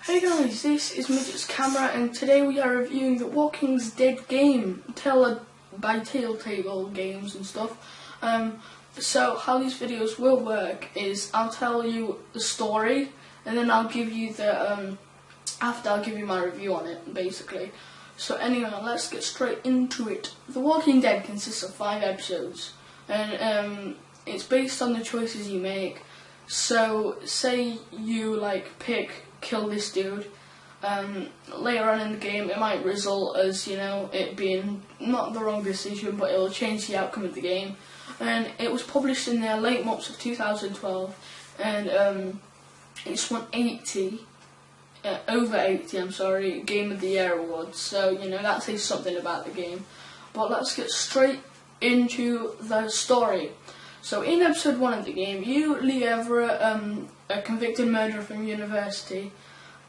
Hey guys, this is Midget's Camera, and today we are reviewing The Walking Dead game, by Telltale Games and stuff. So how these videos will work is I'll tell you the story, and then I'll give you the after I'll give you my review on it, basically. So anyway, let's get straight into it. The Walking Dead consists of 5 episodes, and it's based on the choices you make. So say you kill this dude. Later on in the game, it might result as, it being not the wrong decision, but it will change the outcome of the game. And it was published in the late months of 2012, and it's won over 80, Game of the Year awards. So that says something about the game. But let's get straight into the story. So in episode 1 of the game, you, Lee Everett, a convicted murderer from university,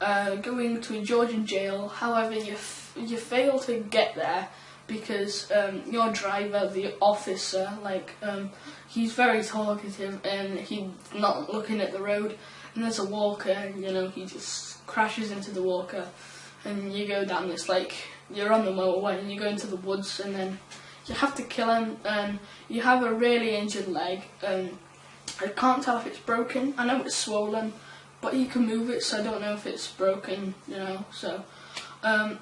going to a Georgian jail. However, you fail to get there because your driver, the officer, he's very talkative and he's not looking at the road. And there's a walker, and he just crashes into the walker, and you go down this you're on the motorway and you go into the woods, and then you have to kill him, and you have a really injured leg. I can't tell if it's broken. I know it's swollen, but you can move it, so I don't know if it's broken, So,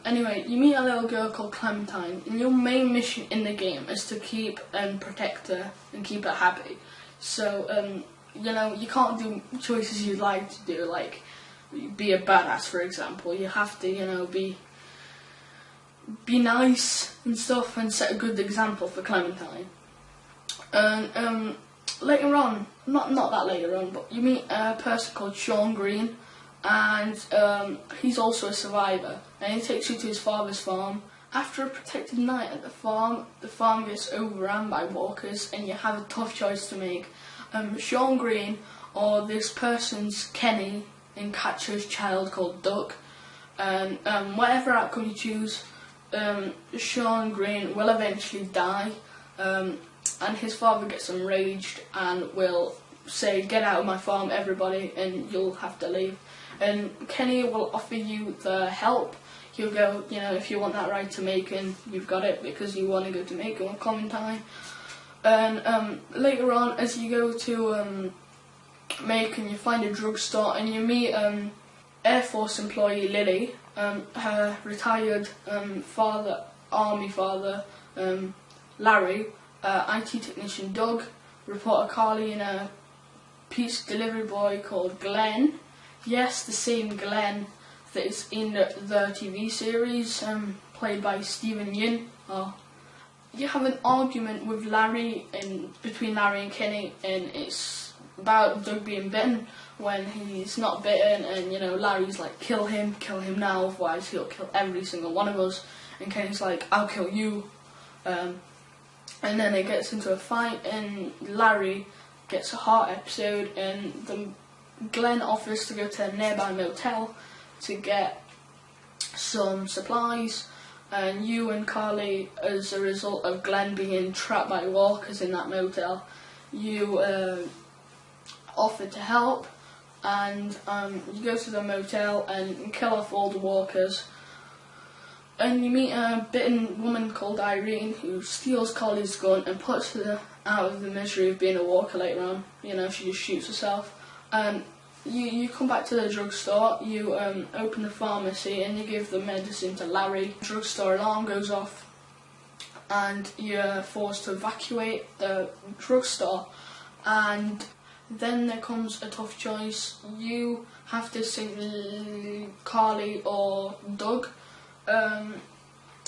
anyway, you meet a little girl called Clementine, and your main mission in the game is to keep and protect her and keep her happy. So, you can't do choices you'd like to do, like be a badass, for example. You have to, be nice and stuff, and set a good example for Clementine. And later on, not that later on, but you meet a person called Sean Green, and he's also a survivor, and he takes you to his father's farm. After a protected night at the farm gets overrun by walkers, and you have a tough choice to make. Sean Green or this person's Kenny and Catcher's child called Duck, and whatever outcome you choose, Sean Green will eventually die, and his father gets enraged and will say, "Get out of my farm, everybody, and you'll have to leave." And Kenny will offer you the help. He'll go, if you want that ride to Macon, you've got it, because you want to go to Macon with Clementine. And later on, as you go to Macon, you find a drugstore, and you meet Air Force employee Lily, her retired army father, Larry, IT technician Doug, reporter Carly, and a pizza delivery boy called Glenn. Yes, the same Glenn that is in the TV series, played by Stephen Yin. You have an argument with between Larry and Kenny, and it's about Doug being bitten when he's not bitten, and Larry's like, kill him now, otherwise he'll kill every single one of us. And Kenny's like, I'll kill you. And then it gets into a fight, and Larry gets a heart episode, and Glenn offers to go to a nearby motel to get some supplies. And you and Carly, as a result of Glenn being trapped by walkers in that motel, you offer to help, and you go to the motel and kill off all the walkers. And you meet a bitten woman called Irene, who steals Carly's gun and puts her out of the misery of being a walker later on. She just shoots herself. And you come back to the drugstore, you open the pharmacy, and you give the medicine to Larry. The drugstore alarm goes off, and you're forced to evacuate the drugstore. And then there comes a tough choice. You have to save Carly or Doug.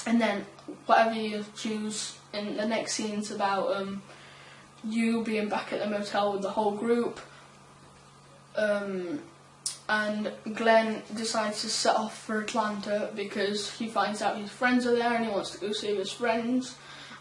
And then whatever you choose in the next scene's about you being back at the motel with the whole group. And Glenn decides to set off for Atlanta because he finds out his friends are there and he wants to go save his friends.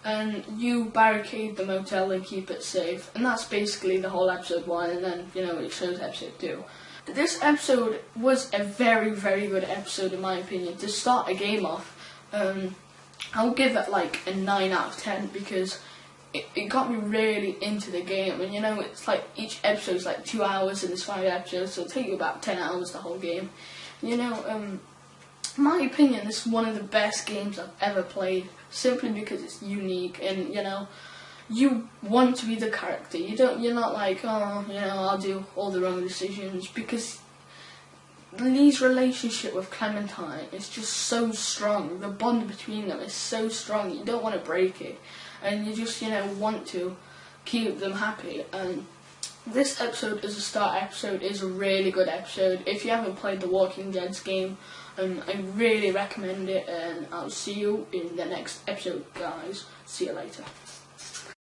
And you barricade the motel and keep it safe. And that's basically the whole episode 1, and then, it shows episode 2. This episode was a very, very good episode in my opinion. To start a game off, I'll give it a 9 out of 10 because it got me really into the game. And it's each episode's 2 hours and there's 5 episodes, so it'll take you about 10 hours the whole game. You know, in my opinion, this is one of the best games I've ever played, simply because it's unique, and you know, you want to be the character. You're not like, oh, you know, I'll do all the wrong decisions, because Lee's relationship with Clementine is just so strong. The bond between them is so strong. You don't want to break it, and you just, you know, want to keep them happy. And this episode is a start episode. Is a really good episode. If you haven't played the Walking Dead's game, I really recommend it. And I'll see you in the next episode, guys. See you later.